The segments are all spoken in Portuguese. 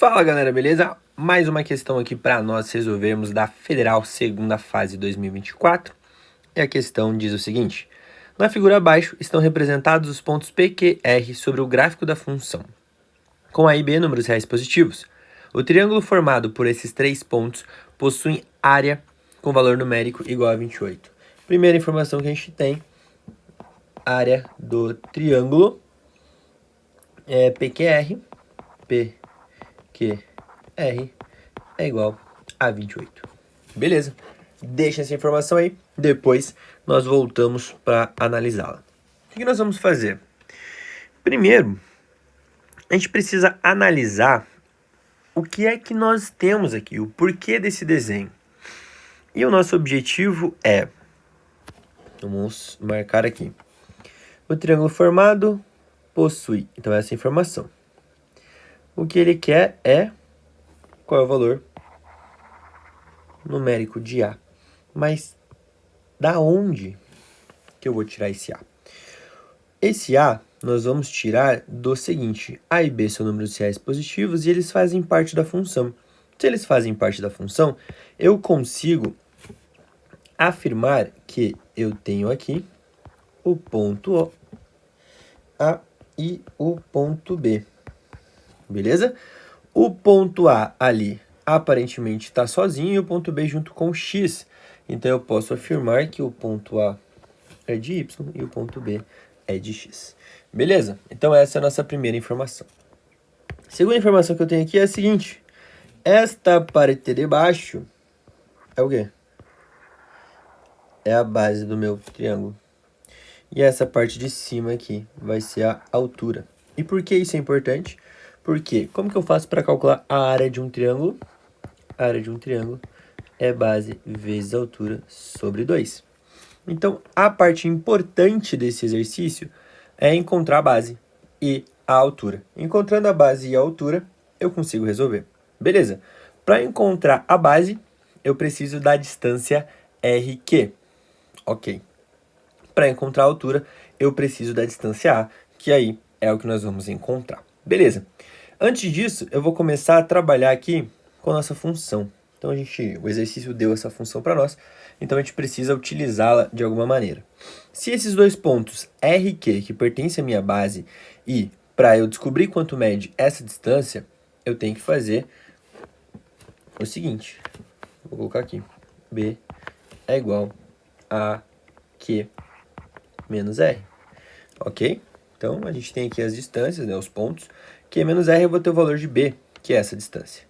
Fala galera, beleza? Mais uma questão aqui para nós resolvermos da Federal Segunda Fase 2024. E a questão diz o seguinte: na figura abaixo estão representados os pontos P, Q, R sobre o gráfico da função, com A e B números reais positivos. O triângulo formado por esses três pontos possui área com valor numérico igual a 28. Primeira informação que a gente tem, área do triângulo é PQR, PQR é igual a 28. Beleza? Deixa essa informação aí, depois nós voltamos para analisá-la. O que nós vamos fazer? Primeiro, a gente precisa analisar o que é que nós temos aqui, o porquê desse desenho. E o nosso objetivo é, vamos marcar aqui, o triângulo formado possui, então essa informação. O que ele quer é qual é o valor numérico de A. Mas da onde que eu vou tirar esse A? Esse A nós vamos tirar do seguinte: A e B são números reais positivos e eles fazem parte da função. Se eles fazem parte da função, eu consigo afirmar que eu tenho aqui o ponto A e o ponto B. Beleza? O ponto A ali aparentemente está sozinho e o ponto B junto com X. Então eu posso afirmar que o ponto A é de Y e o ponto B é de X. Beleza? Então essa é a nossa primeira informação. A segunda informação que eu tenho aqui é a seguinte: esta parte de baixo é o quê? É a base do meu triângulo. E essa parte de cima aqui vai ser a altura. E por que isso é importante? Porque como que eu faço para calcular a área de um triângulo? A área de um triângulo é base vezes altura sobre 2. Então, a parte importante desse exercício é encontrar a base e a altura. Encontrando a base e a altura, eu consigo resolver. Beleza? Para encontrar a base, eu preciso da distância RQ. Ok. Para encontrar a altura, eu preciso da distância A, que aí é o que nós vamos encontrar. Beleza? Antes disso, eu vou começar a trabalhar aqui com a nossa função. Então, o exercício deu essa função para nós, então a gente precisa utilizá-la de alguma maneira. Se esses dois pontos RQ, que pertencem à minha base, e para eu descobrir quanto mede essa distância, eu tenho que fazer o seguinte. Vou colocar aqui. B é igual a Q menos R. Ok? Então, a gente tem aqui as distâncias, né, os pontos. Q menos R eu vou ter o valor de B, que é essa distância.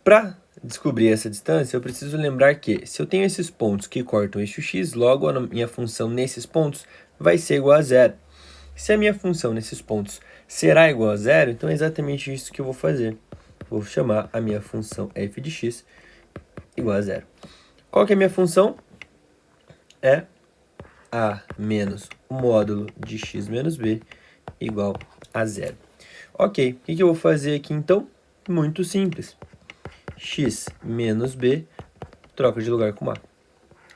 Para descobrir essa distância, eu preciso lembrar que se eu tenho esses pontos que cortam o eixo x, logo a minha função nesses pontos vai ser igual a zero. Se a minha função nesses pontos será igual a zero, então é exatamente isso que eu vou fazer. Vou chamar a minha função f de x igual a zero. Qual que é a minha função? É a menos o módulo de x menos b igual a zero. Ok, o que eu vou fazer aqui então? Muito simples. X menos b, troca de lugar com A.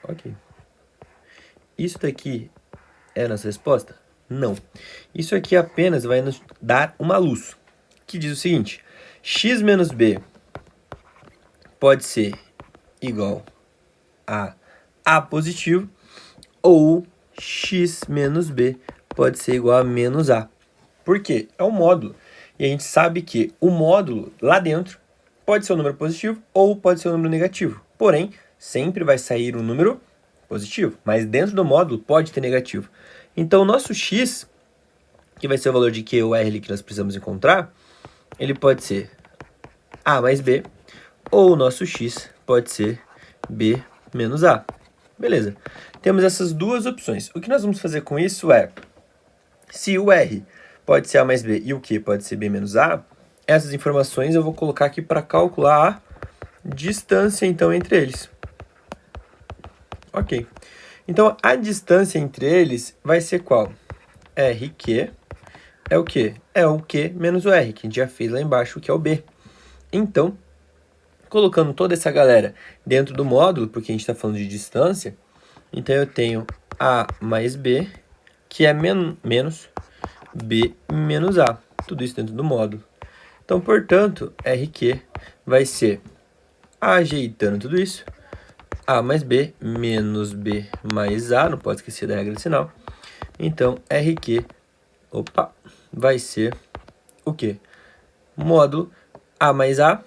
Ok. Isso daqui é a nossa resposta? Não. Isso aqui apenas vai nos dar uma luz, que diz o seguinte: x menos b pode ser igual a A positivo, ou x menos b pode ser igual a menos A. Por quê? É um módulo. E a gente sabe que o módulo lá dentro pode ser um número positivo ou pode ser um número negativo. Porém, sempre vai sair um número positivo. Mas dentro do módulo pode ter negativo. Então, o nosso x, que vai ser o valor de Q ou R que nós precisamos encontrar, ele pode ser A mais B, ou o nosso x pode ser B menos A. Beleza. Temos essas duas opções. O que nós vamos fazer com isso é, se o R pode ser A mais B e o Q pode ser B menos A, essas informações eu vou colocar aqui para calcular a distância, então, entre eles. Ok. Então, a distância entre eles vai ser qual? RQ é o quê? É o Q menos o R, que a gente já fez lá embaixo, que é o B. Então, colocando toda essa galera dentro do módulo, porque a gente está falando de distância, então eu tenho A mais B, que é menos B menos A. Tudo isso dentro do módulo. Então, portanto, RQ vai ser, ajeitando tudo isso, A mais B menos B mais A, não pode esquecer da regra de sinal. Então, RQ, vai ser o quê? Módulo A mais A,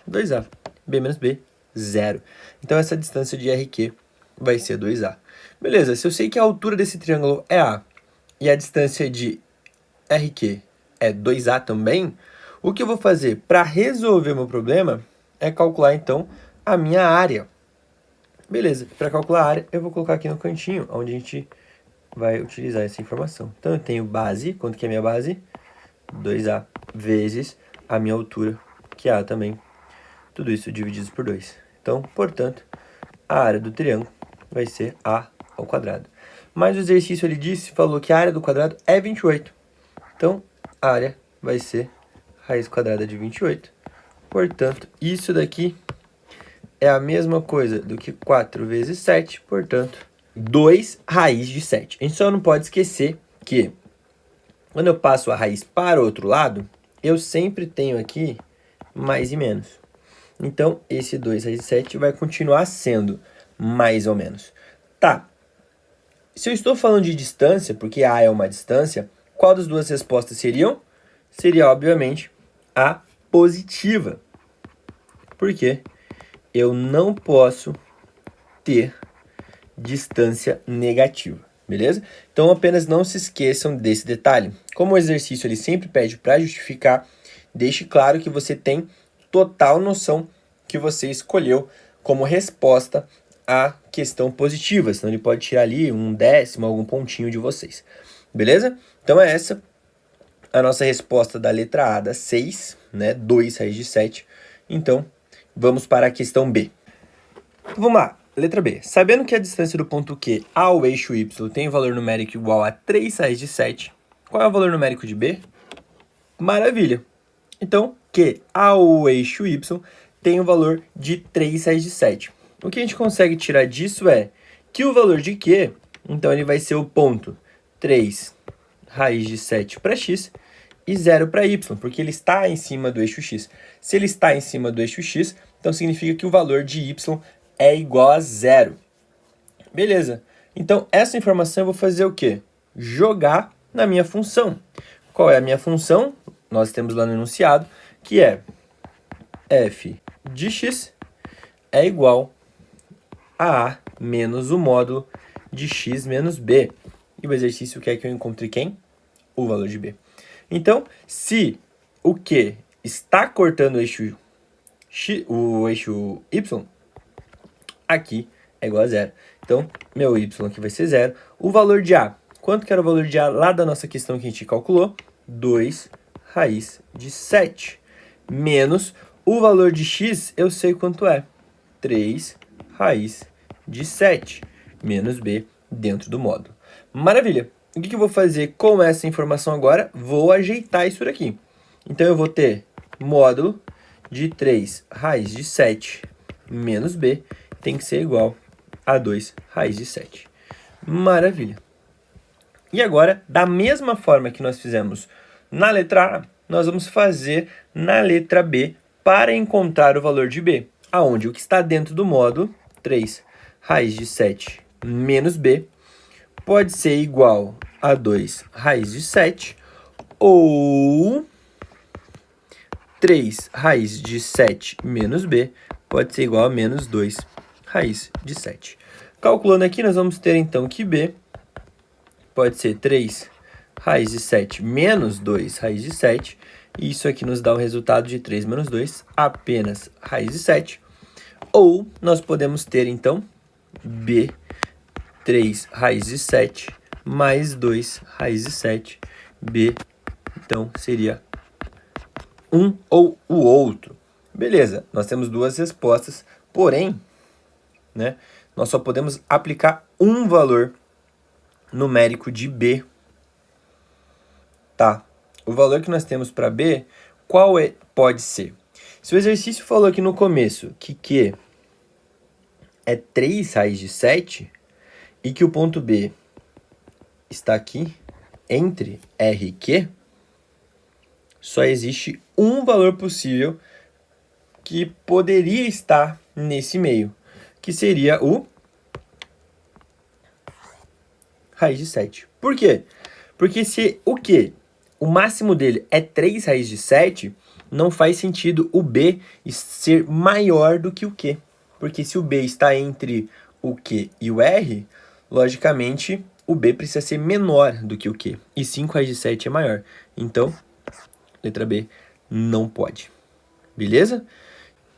2A. B menos B, 0. Então, essa distância de RQ vai ser 2A. Beleza, se eu sei que a altura desse triângulo é A e a distância de RQ é 2A também, o que eu vou fazer para resolver meu problema é calcular, então, a minha área. Beleza, para calcular a área, eu vou colocar aqui no cantinho, onde a gente vai utilizar essa informação. Então, eu tenho base, quanto que é a minha base? 2A vezes a minha altura, que é A também. Tudo isso dividido por 2. Então, portanto, a área do triângulo vai ser A ao quadrado. Mas o exercício ele falou que a área do quadrado é 28. Então, a área vai ser raiz quadrada de 28. Portanto, isso daqui é a mesma coisa do que 4 vezes 7. Portanto, 2 raiz de 7. A gente só não pode esquecer que, quando eu passo a raiz para o outro lado, eu sempre tenho aqui mais e menos. Então, esse 2 raiz de 7 vai continuar sendo mais ou menos. Tá. Se eu estou falando de distância, porque A é uma distância, qual das duas respostas seriam? Seria, obviamente, a positiva. Porque eu não posso ter distância negativa, beleza? Então, apenas não se esqueçam desse detalhe. Como o exercício ele sempre pede para justificar, deixe claro que você tem total noção que você escolheu como resposta a questão positiva, senão ele pode tirar ali um décimo, algum pontinho de vocês. Beleza? Então é essa a nossa resposta da letra A, da 6, né? 2 raiz de 7. Então, vamos para a questão B. Então, vamos lá. Letra B. Sabendo que a distância do ponto Q ao eixo Y tem um valor numérico igual a 3 raiz de 7, qual é o valor numérico de B? Maravilha! Então, Q ao eixo Y tem um valor de 3 raiz de 7. O que a gente consegue tirar disso é que o valor de Q, então ele vai ser o ponto 3 raiz de 7 para x e 0 para y, porque ele está em cima do eixo x. Se ele está em cima do eixo x, então significa que o valor de y é igual a 0. Beleza. Então, essa informação eu vou fazer o quê? Jogar na minha função. Qual é a minha função? Nós temos lá no enunciado, que é f de x é igual a menos o módulo de x menos b. E o exercício quer que eu encontre quem? O valor de b. Então, se o Q está cortando o eixo y, aqui é igual a 0. Então, meu y aqui vai ser 0. O valor de A, quanto que era o valor de A lá da nossa questão que a gente calculou? 2 raiz de 7. Menos o valor de x, eu sei quanto é. 3 raiz de 7. Menos B dentro do módulo. Maravilha! O que eu vou fazer com essa informação agora? Vou ajeitar isso daqui. Então, eu vou ter módulo de 3 raiz de 7 menos B tem que ser igual a 2 raiz de 7. Maravilha! E agora, da mesma forma que nós fizemos na letra A, nós vamos fazer na letra B para encontrar o valor de B, aonde o que está dentro do módulo, 3 raiz de 7 menos B, pode ser igual a 2 raiz de 7 ou 3 raiz de 7 menos B pode ser igual a menos 2 raiz de 7. Calculando aqui, nós vamos ter então que B pode ser 3 raiz de 7 menos 2 raiz de 7. E isso aqui nos dá o resultado de 3 menos 2, apenas raiz de 7. Ou nós podemos ter então B 3 raiz de 7 mais 2 raiz de 7. B, então, seria um ou o outro. Beleza, nós temos duas respostas, porém, né, nós só podemos aplicar um valor numérico de B. Tá, o valor que nós temos para B, qual pode ser? Se o exercício falou aqui no começo que Q é 3 raiz de 7 e que o ponto B está aqui entre R e Q, só existe um valor possível que poderia estar nesse meio, que seria o raiz de 7. Por quê? Porque se o Q, o máximo dele é 3 raiz de 7, não faz sentido o B ser maior do que o Q. Porque se o B está entre o Q e o R, logicamente o B precisa ser menor do que o Q. E 5 raiz de 7 é maior. Então, letra B não pode. Beleza?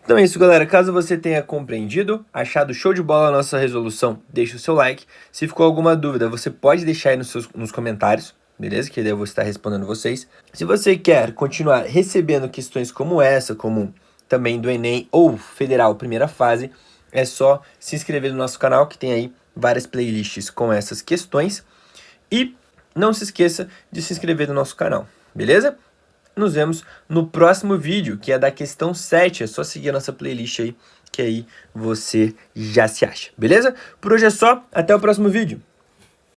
Então é isso, galera. Caso você tenha compreendido, achado show de bola a nossa resolução, deixa o seu like. Se ficou alguma dúvida, você pode deixar aí nos comentários, beleza? Que daí eu vou estar respondendo vocês. Se você quer continuar recebendo questões como essa, como também do Enem ou Federal Primeira Fase, é só se inscrever no nosso canal, que tem aí várias playlists com essas questões. E não se esqueça de se inscrever no nosso canal, beleza? Nos vemos no próximo vídeo, que é da questão 7. É só seguir a nossa playlist aí, que aí você já se acha, beleza? Por hoje é só, até o próximo vídeo.